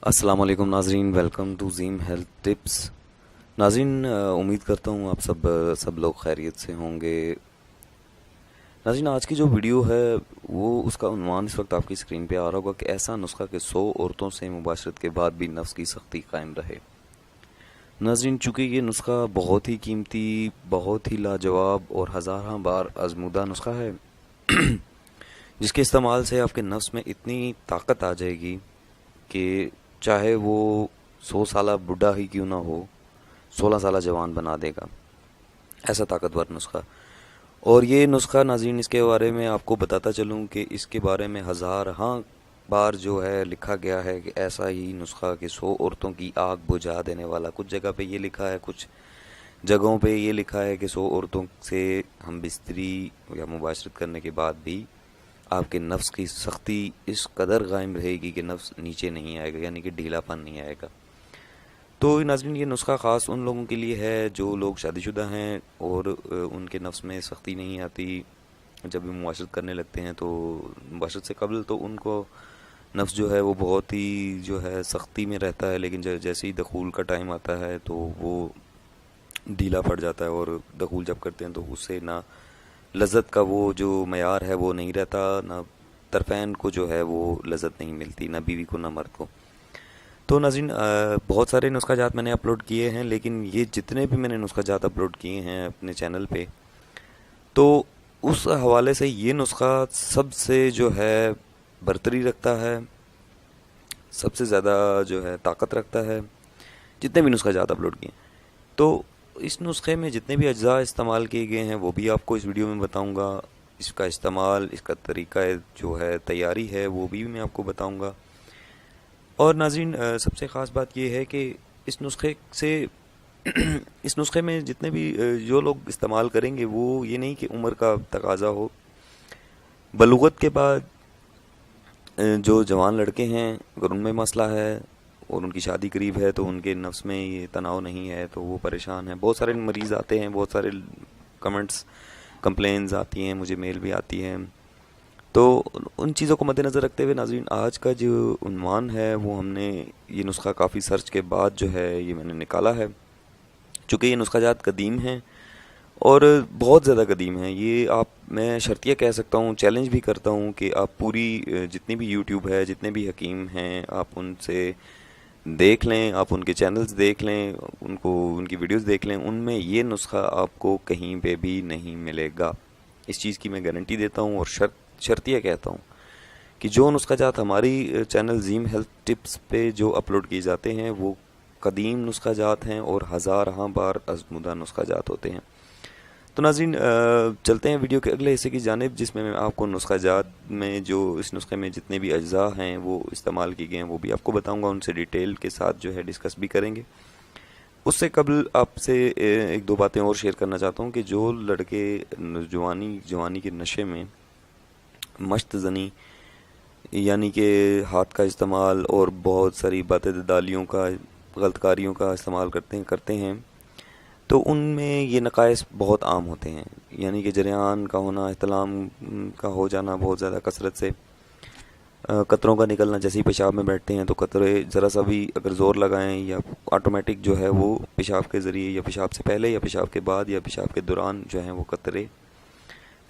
السلام علیکم ناظرین، ویلکم ٹو زیم ہیلتھ ٹپس۔ ناظرین، امید کرتا ہوں آپ سب لوگ خیریت سے ہوں گے۔ ناظرین، آج کی جو ویڈیو ہے وہ اس کا عنوان اس وقت آپ کی اسکرین پہ آ رہا ہوگا کہ ایسا نسخہ کہ 100 عورتوں سے مباشرت کے بعد بھی نفس کی سختی قائم رہے۔ ناظرین، چونکہ یہ نسخہ بہت ہی قیمتی، بہت ہی لاجواب اور ہزارہ بار آزمودہ نسخہ ہے جس کے استعمال سے آپ کے نفس میں اتنی طاقت آ جائے گی کہ چاہے وہ 100 سالہ بڈھا ہی کیوں نہ ہو، 16 سالہ جوان بنا دے گا، ایسا طاقتور نسخہ۔ اور یہ نسخہ ناظرین، اس کے بارے میں آپ کو بتاتا چلوں کہ اس کے بارے میں ہزارہا بار جو ہے لکھا گیا ہے کہ ایسا ہی نسخہ کہ 100 عورتوں کی آگ بجھا دینے والا۔ کچھ جگہ پہ یہ لکھا ہے، کچھ جگہوں پہ یہ لکھا ہے کہ 100 عورتوں سے ہم بستری یا مباشرت کرنے کے بعد بھی آپ کے نفس کی سختی اس قدر قائم رہے گی کہ نفس نیچے نہیں آئے گا، یعنی کہ ڈھیلا پن نہیں آئے گا۔ تو ناظرین، یہ نسخہ خاص ان لوگوں کے لیے ہے جو لوگ شادی شدہ ہیں اور ان کے نفس میں سختی نہیں آتی۔ جب بھی مباشرت کرنے لگتے ہیں تو مباشرت سے قبل تو ان کو نفس جو ہے وہ بہت ہی جو ہے سختی میں رہتا ہے، لیکن جیسے ہی دخول کا ٹائم آتا ہے تو وہ ڈھیلا پڑ جاتا ہے، اور دخول جب کرتے ہیں تو اس سے نہ لذت کا وہ جو معیار ہے وہ نہیں رہتا، نہ طرفین کو جو ہے وہ لذت نہیں ملتی، نہ بیوی کو نہ مرد کو۔ تو ناظرین، بہت سارے نسخہ جات میں نے اپلوڈ کیے ہیں، لیکن یہ جتنے بھی میں نے نسخہ جات اپلوڈ کیے ہیں اپنے چینل پہ، تو اس حوالے سے یہ نسخہ سب سے جو ہے برتری رکھتا ہے، سب سے زیادہ جو ہے طاقت رکھتا ہے جتنے بھی نسخہ جات اپلوڈ کیے ہیں۔ تو اس نسخے میں جتنے بھی اجزاء استعمال کیے گئے ہیں وہ بھی آپ کو اس ویڈیو میں بتاؤں گا۔ اس کا استعمال، اس کا طریقہ جو ہے تیاری ہے وہ بھی میں آپ کو بتاؤں گا۔ اور ناظرین، سب سے خاص بات یہ ہے کہ اس نسخے سے اس نسخے میں جتنے بھی جو لوگ استعمال کریں گے وہ یہ نہیں کہ عمر کا تقاضا ہو، بلوغت کے بعد جو جوان لڑکے ہیں اگر ان میں مسئلہ ہے اور ان کی شادی قریب ہے تو ان کے نفس میں یہ تناؤ نہیں ہے تو وہ پریشان ہیں۔ بہت سارے مریض آتے ہیں، بہت سارے کمنٹس، کمپلینز آتی ہیں، مجھے میل بھی آتی ہیں۔ تو ان چیزوں کو مد نظر رکھتے ہوئے ناظرین، آج کا جو عنوان ہے وہ ہم نے یہ نسخہ کافی سرچ کے بعد جو ہے یہ میں نے نکالا ہے، چونکہ یہ نسخہ جات قدیم ہیں اور بہت زیادہ قدیم ہیں۔ یہ میں شرطیہ کہہ سکتا ہوں، چیلنج بھی کرتا ہوں کہ آپ پوری جتنی بھی یوٹیوب ہے، جتنے بھی حکیم ہیں، آپ ان سے دیکھ لیں، آپ ان کے چینلز دیکھ لیں، ان کی ویڈیوز دیکھ لیں، ان میں یہ نسخہ آپ کو کہیں پہ بھی نہیں ملے گا۔ اس چیز کی میں گارنٹی دیتا ہوں اور شرطیہ کہتا ہوں کہ جو نسخہ جات ہماری چینل زیم ہیلتھ ٹپس پہ جو اپلوڈ کیے جاتے ہیں وہ قدیم نسخہ جات ہیں اور ہزارہا بار آزمودہ نسخہ جات ہوتے ہیں۔ تو ناظرین، چلتے ہیں ویڈیو کے اگلے حصے کی جانب، جس میں میں آپ کو نسخہ جات میں جو اس نسخے میں جتنے بھی اجزاء ہیں وہ استعمال کی گئے ہیں وہ بھی آپ کو بتاؤں گا، ان سے ڈیٹیل کے ساتھ جو ہے ڈسکس بھی کریں گے۔ اس سے قبل آپ سے ایک دو باتیں اور شیئر کرنا چاہتا ہوں کہ جو لڑکے جوانی کے نشے میں مشت زنی، یعنی کہ ہاتھ کا استعمال اور بہت ساری دالیوں کا، غلط کاریوں کا استعمال کرتے ہیں تو ان میں یہ نقائص بہت عام ہوتے ہیں، یعنی کہ جریان کا ہونا، احتلام کا ہو جانا بہت زیادہ کثرت سے، قطروں کا نکلنا، جیسے ہی پیشاب میں بیٹھتے ہیں تو قطرے ذرا سا بھی اگر زور لگائیں یا آٹومیٹک جو ہے وہ پیشاب کے ذریعے یا پیشاب سے پہلے یا پیشاب کے بعد یا پیشاب کے دوران جو ہیں وہ قطرے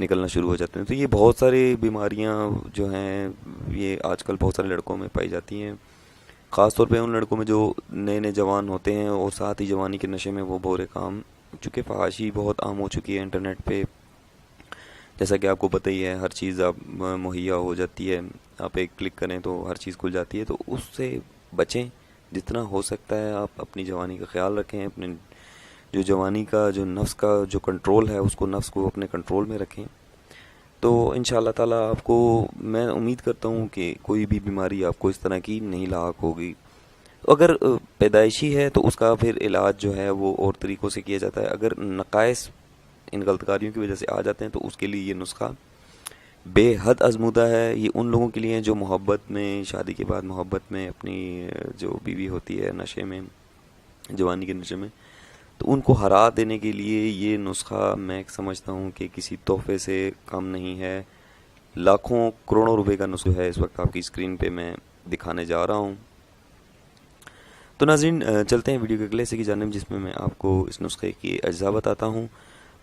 نکلنا شروع ہو جاتے ہیں۔ تو یہ بہت ساری بیماریاں جو ہیں یہ آج کل بہت سارے لڑکوں میں پائی جاتی ہیں، خاص طور پہ ان لڑکوں میں جو نئے نئے جوان ہوتے ہیں اور ساتھ ہی جوانی کے نشے میں وہ برے کام، چونکہ فحاشی بہت عام ہو چکی ہے انٹرنیٹ پہ، جیسا کہ آپ کو پتہ ہی ہے، ہر چیز آپ مہیا ہو جاتی ہے، آپ ایک کلک کریں تو ہر چیز کھل جاتی ہے۔ تو اس سے بچیں جتنا ہو سکتا ہے، آپ اپنی جوانی کا خیال رکھیں، اپنے جو جوانی کا جو نفس کا جو کنٹرول ہے اس کو، نفس کو اپنے کنٹرول میں رکھیں۔ تو انشاءاللہ تعالیٰ آپ کو، میں امید کرتا ہوں کہ کوئی بھی بیماری آپ کو اس طرح کی نہیں لاحق ہوگی۔ اگر پیدائشی ہے تو اس کا پھر علاج جو ہے وہ اور طریقوں سے کیا جاتا ہے، اگر نقائص ان غلط کاریوں کی وجہ سے آ جاتے ہیں تو اس کے لیے یہ نسخہ بے حد آزمودہ ہے۔ یہ ان لوگوں کے لیے ہیں جو محبت میں، شادی کے بعد محبت میں اپنی جو بیوی ہوتی ہے نشے میں، جوانی کے نشے میں، تو ان کو ہرا دینے کے لیے یہ نسخہ میں سمجھتا ہوں کہ کسی تحفے سے کم نہیں ہے۔ لاکھوں کروڑوں روپے کا نسخہ ہے، اس وقت آپ کی اسکرین پہ میں دکھانے جا رہا ہوں۔ تو ناظرین چلتے ہیں ویڈیو کے اگلے حصے کی جانب، جس میں میں آپ کو اس نسخے کی اجزاء بتاتا ہوں۔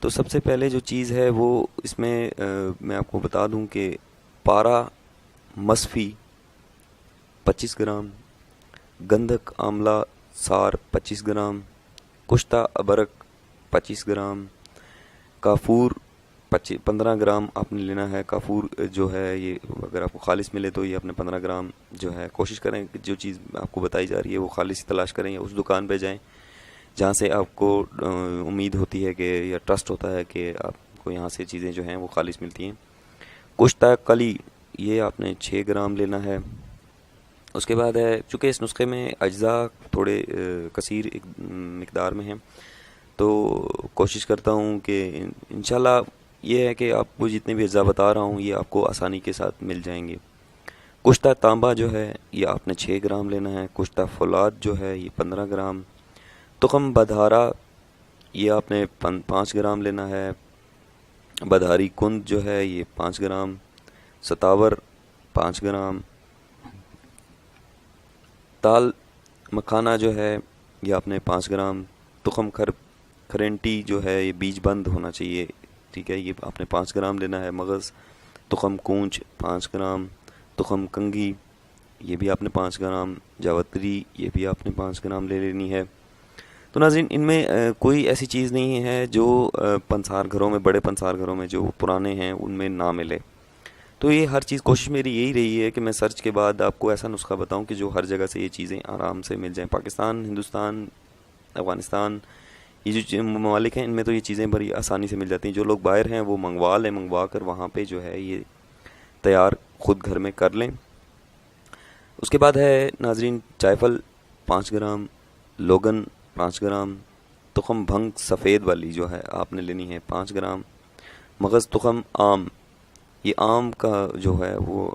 تو سب سے پہلے جو چیز ہے وہ اس میں میں آپ کو بتا دوں کہ پارا مصفی 25 گرام، گندھک آملہ سار 25 گرام، کشتہ ابرک 25 گرام، کافور 15 گرام آپ نے لینا ہے۔ کافور جو ہے یہ اگر آپ کو خالص ملے تو یہ اپنے 15 گرام جو ہے کوشش کریں کہ جو چیز آپ کو بتائی جا رہی ہے وہ خالص ہی تلاش کریں، یا اس دکان پہ جائیں جہاں سے آپ کو امید ہوتی ہے کہ یا ٹرسٹ ہوتا ہے کہ آپ کو یہاں سے چیزیں جو ہیں وہ خالص ملتی ہیں۔ کشتہ کلی یہ آپ نے 6 گرام لینا ہے۔ اس کے بعد ہے، چونکہ اس نسخے میں اجزاء تھوڑے کثیر مقدار میں ہیں، تو کوشش کرتا ہوں کہ انشاءاللہ یہ ہے کہ آپ کو جتنے بھی اجزاء بتا رہا ہوں یہ آپ کو آسانی کے ساتھ مل جائیں گے۔ کشتہ تانبا جو ہے یہ آپ نے 6 گرام لینا ہے۔ کشتہ فولاد جو ہے یہ 15 گرام۔ تخم بدھارا یہ آپ نے 5 گرام لینا ہے۔ بدھاری کند جو ہے یہ 5 گرام۔ ستاور 5 گرام۔ تال مکھانا جو ہے یہ آپ نے 5 گرام۔ تخم کھرینٹی جو ہے یہ بیج بند ہونا چاہیے، ٹھیک ہے، یہ آپ نے 5 گرام لینا ہے۔ مغز تخم کونچ 5 گرام۔ تخم کنگھی یہ بھی آپ نے 5 گرام۔ جاوتری یہ بھی آپ نے 5 گرام لے لینی ہے۔ تو ناظرین ان میں کوئی ایسی چیز نہیں ہے جو پنسار گھروں میں، بڑے پنسار گھروں میں جو پرانے ہیں ان میں نہ ملے، تو یہ ہر چیز کوشش میری یہی رہی ہے کہ میں سرچ کے بعد آپ کو ایسا نسخہ بتاؤں کہ جو ہر جگہ سے یہ چیزیں آرام سے مل جائیں۔ پاکستان، ہندوستان، افغانستان، یہ جو ممالک ہیں ان میں تو یہ چیزیں بڑی آسانی سے مل جاتی ہیں۔ جو لوگ باہر ہیں وہ منگوا کر وہاں پہ جو ہے یہ تیار خود گھر میں کر لیں۔ اس کے بعد ہے ناظرین جائفل 5 گرام، لوگن 5 گرام، تخم بھنگ سفید والی جو ہے آپ نے لینی ہے 5 گرام، مغز تخم آم، یہ آم کا جو ہے وہ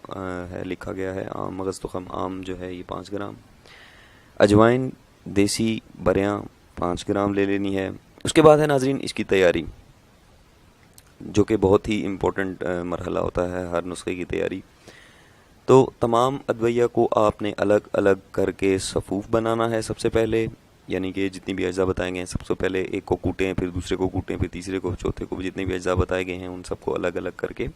ہے لکھا گیا ہے آم، مغز تخم آم جو ہے یہ 5 گرام، اجوائن دیسی بریاں 5 گرام لے لینی ہے۔ اس کے بعد ہے ناظرین اس کی تیاری، جو کہ بہت ہی امپورٹنٹ مرحلہ ہوتا ہے ہر نسخے کی تیاری۔ تو تمام ادویہ کو آپ نے الگ الگ کر کے صفوف بنانا ہے سب سے پہلے، یعنی کہ جتنی بھی اجزاء بتائے گئے ہیں سب سے پہلے ایک کو کوٹیں، پھر دوسرے کو کوٹیں، پھر تیسرے کو، چوتھے کو، جتنے بھی اجزاء بتائے گئے ہیں ان سب کو الگ الگ کر کے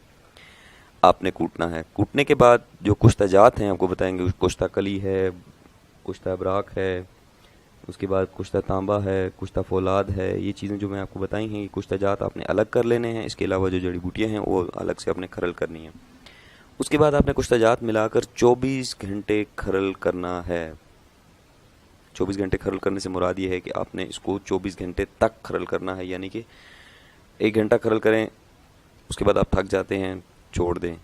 آپ نے کوٹنا ہے۔ کوٹنے کے بعد جو کشتہ جات ہیں آپ کو بتائیں گے، کشتہ کلی ہے، کشتہ ابراک ہے، اس کے بعد کشتہ تانبا ہے، کشتہ فولاد ہے، یہ چیزیں جو میں آپ کو بتائی ہیں یہ کشتہ جات آپ نے الگ کر لینے ہیں۔ اس کے علاوہ جو جڑی بوٹیاں ہیں وہ الگ سے آپ نے کھرل کرنی ہیں۔ اس کے بعد آپ نے کشتہ جات ملا کر 24 گھنٹے کھرل کرنا ہے۔ 24 گھنٹے کھرل کرنے سے مراد یہ ہے کہ آپ نے اس کو 24 گھنٹے تک کھرل کرنا ہے، یعنی کہ 1 گھنٹہ کھرل کریں، اس کے بعد آپ تھک جاتے ہیں چھوڑ دیں،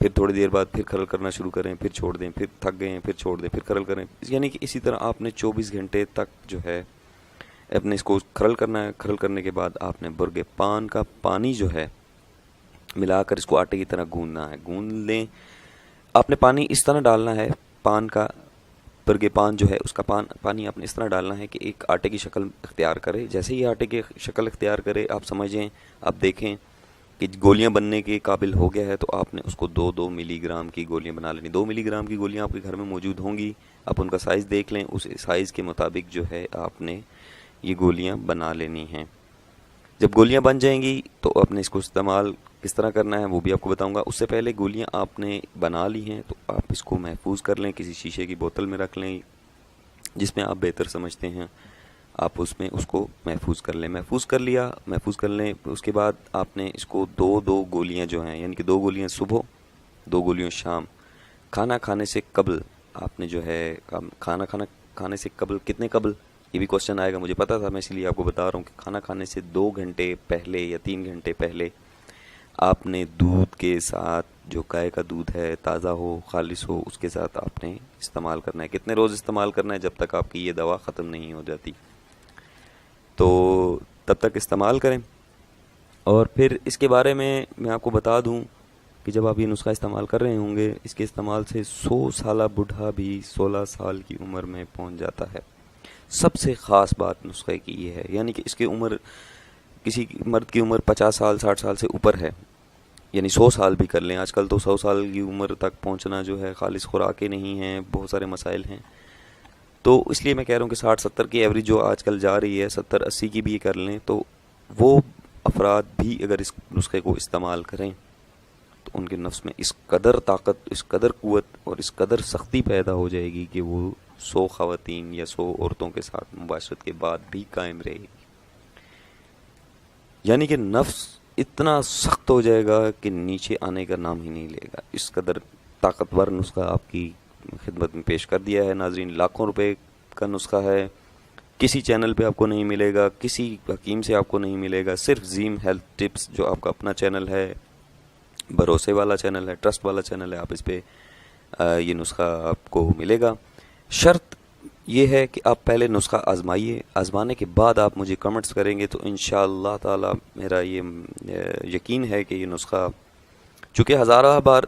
پھر تھوڑی دیر بعد پھر کھرل کرنا شروع کریں، پھر چھوڑ دیں، پھر تھک گئے ہیں پھر چھوڑ دیں، پھر کھرل کریں، یعنی کہ اسی طرح آپ نے 24 گھنٹے تک جو ہے اپنے اس کو کھرل کرنا ہے۔ کھرل کرنے کے بعد آپ نے برگ پان کا پانی جو ہے ملا کر اس کو آٹے کی طرح گوندنا ہے۔ گوند لیں، آپ نے پانی اس طرح ڈالنا ہے، پان کا برگ پان جو ہے اس کا پانی آپ نے اس طرح ڈالنا ہے کہ ایک آٹے کی شکل اختیار کرے۔ جیسے ہی آٹے کی شکل اختیار کرے آپ سمجھیں، آپ دیکھیں کہ گولیاں بننے کے قابل ہو گیا ہے، تو آپ نے اس کو 2-2 ملی گرام کی گولیاں بنا لینی۔ 2 ملی گرام کی گولیاں آپ کے گھر میں موجود ہوں گی، آپ ان کا سائز دیکھ لیں، اس سائز کے مطابق جو ہے آپ نے یہ گولیاں بنا لینی ہیں۔ جب گولیاں بن جائیں گی تو آپ نے اس کو استعمال کس طرح کرنا ہے وہ بھی آپ کو بتاؤں گا۔ اس سے پہلے گولیاں آپ نے بنا لی ہیں تو آپ اس کو محفوظ کر لیں، کسی شیشے کی بوتل میں رکھ لیں جس میں آپ بہتر سمجھتے ہیں، آپ اس میں اس کو محفوظ کر لیں۔ محفوظ کر لیا، محفوظ کر لیں۔ اس کے بعد آپ نے اس کو 2-2 گولیاں جو ہیں، یعنی کہ 2 گولیاں صبح، 2 گولیاں شام، کھانا کھانے سے قبل آپ نے جو ہے کھانے سے قبل کتنے قبل، یہ بھی کوشچن آئے گا، مجھے پتا تھا، میں اسی لیے آپ کو بتا رہا ہوں کہ کھانا کھانے سے 2 گھنٹے پہلے یا 3 گھنٹے پہلے آپ نے دودھ کے ساتھ، جو گائے کا دودھ ہے، تازہ ہو، خالص ہو، اس کے ساتھ آپ نے استعمال کرنا ہے۔ کتنے روز استعمال کرنا ہے؟ جب تک آپ کی یہ دوا ختم نہیں ہو جاتی، تو تب تک استعمال کریں۔ اور پھر اس کے بارے میں آپ کو بتا دوں کہ جب آپ یہ نسخہ استعمال کر رہے ہوں گے، اس کے استعمال سے 100 سالہ بوڑھا بھی 16 سال کی عمر میں پہنچ جاتا ہے۔ سب سے خاص بات نسخے کی یہ ہے، یعنی کہ اس کی عمر، کسی مرد کی عمر 50 سال 60 سال سے اوپر ہے، یعنی 100 سال بھی کر لیں، آج کل تو 100 سال کی عمر تک پہنچنا جو ہے خالص خوراکیں نہیں ہیں، بہت سارے مسائل ہیں، تو اس لیے میں کہہ رہا ہوں کہ 60-70 کی ایوریج جو آج کل جا رہی ہے، 70-80 کی بھی کر لیں، تو وہ افراد بھی اگر اس نسخے کو استعمال کریں تو ان کے نفس میں اس قدر طاقت، اس قدر قوت اور اس قدر سختی پیدا ہو جائے گی کہ وہ 100 خواتین یا 100 عورتوں کے ساتھ مباشرت کے بعد بھی قائم رہے گی. یعنی کہ نفس اتنا سخت ہو جائے گا کہ نیچے آنے کا نام ہی نہیں لے گا. اس قدر طاقتور نسخہ آپ کی خدمت میں پیش کر دیا ہے ناظرین. لاکھوں روپے کا نسخہ ہے، کسی چینل پہ آپ کو نہیں ملے گا، کسی حکیم سے آپ کو نہیں ملے گا. صرف زیم ہیلتھ ٹپس جو آپ کا اپنا چینل ہے، بھروسے والا چینل ہے، ٹرسٹ والا چینل ہے، آپ اس پہ یہ نسخہ آپ کو ملے گا. شرط یہ ہے کہ آپ پہلے نسخہ آزمائیے، آزمانے کے بعد آپ مجھے کمنٹس کریں گے تو انشاءاللہ تعالی میرا یہ یقین ہے کہ یہ نسخہ چونکہ ہزارہ بار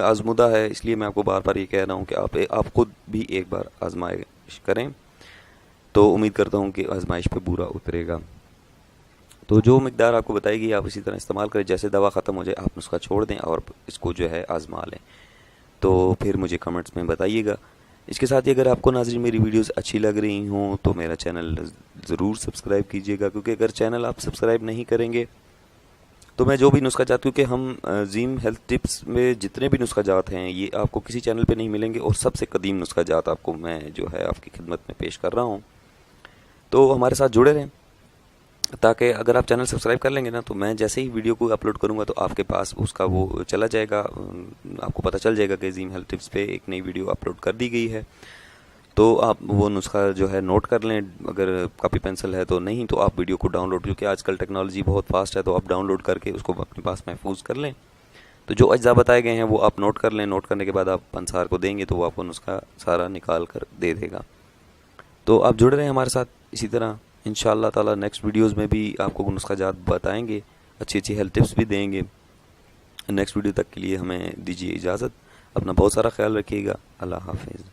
آزمودہ ہے، اس لیے میں آپ کو بار بار یہ کہہ رہا ہوں کہ آپ خود بھی ایک بار آزمائش کریں، تو امید کرتا ہوں کہ آزمائش پہ پورا اترے گا. تو جو مقدار آپ کو بتائی گئی آپ اسی طرح استعمال کریں. جیسے دوا ختم ہو جائے آپ نسخہ چھوڑ دیں اور اس کو جو ہے آزما لیں، تو پھر مجھے کمنٹس میں بتائیے گا. اس کے ساتھ ہی اگر آپ کو ناظرین میری ویڈیوز اچھی لگ رہی ہوں تو میرا چینل ضرور سبسکرائب کیجیے گا، کیونکہ اگر چینل آپ سبسکرائب نہیں کریں گے تو میں جو بھی نسخہ جات، کیونکہ ہم زیم ہیلتھ ٹپس میں جتنے بھی نسخہ جات ہیں یہ آپ کو کسی چینل پہ نہیں ملیں گے، اور سب سے قدیم نسخہ جات آپ کو میں جو ہے آپ کی خدمت میں پیش کر رہا ہوں. تو ہمارے ساتھ جڑے رہیں، تاکہ اگر آپ چینل سبسکرائب کر لیں گے نا تو میں جیسے ہی ویڈیو کو اپلوڈ کروں گا تو آپ کے پاس اس کا وہ چلا جائے گا، آپ کو پتہ چل جائے گا کہ زیم ہیلتھ ٹپس پہ ایک نئی ویڈیو اپلوڈ کر دی گئی ہے. تو آپ وہ نسخہ جو ہے نوٹ کر لیں، اگر کاپی پینسل ہے تو نہیں تو آپ ویڈیو کو ڈاؤن لوڈ، کیونکہ آج کل ٹیکنالوجی بہت فاسٹ ہے، تو آپ ڈاؤن لوڈ کر کے اس کو اپنے پاس محفوظ کر لیں. تو جو اجزاء بتائے گئے ہیں وہ آپ نوٹ کر لیں. نوٹ کرنے کے بعد آپ انصار کو دیں گے تو وہ آپ کو نسخہ سارا نکال کر دے دے گا. تو آپ جڑ رہے ہیں ہمارے ساتھ اسی طرح. انشاءاللہ تعالی نیکسٹ ویڈیوز میں بھی آپ کو نسخہ جات بتائیں گے، اچھی اچھی ہیلتھ ٹپس بھی دیں گے. نیکسٹ ویڈیو تک کے لیے ہمیں دیجیے اجازت. اپنا بہت سارا خیال رکھیے گا. اللہ حافظ.